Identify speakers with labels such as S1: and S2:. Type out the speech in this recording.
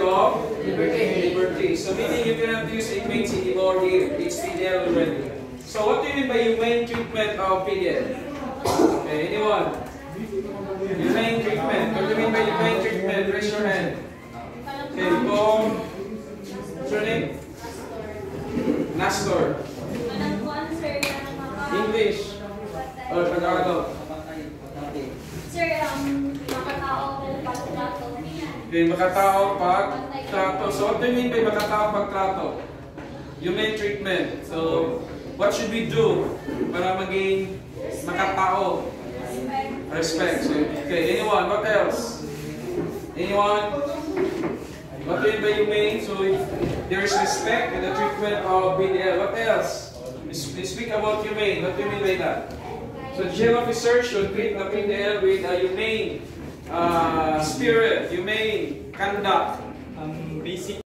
S1: of liberty. So meaning you cannot use a humane anymore here. It's PDL already. So what do you mean by humane treatment of PDL? Okay, anyone? Humane treatment. What do you mean by humane treatment? Raise your hand. Okay, Paul. What's your name? Nastor. English. Or Tagalog.
S2: Sir, makatao pagtrato.
S1: Okay, makatao pagtrato. So what do you mean by makatao pagtrato? Humane treatment. So what should we do para maging makatao? Respect. So, okay, anyone? What else? Anyone? What do you mean by humane? So there is respect in the treatment of PDL. What else? We speak about humane. What do you mean by that? So jail officer should treat the PDL with a humane spirit, humane conduct.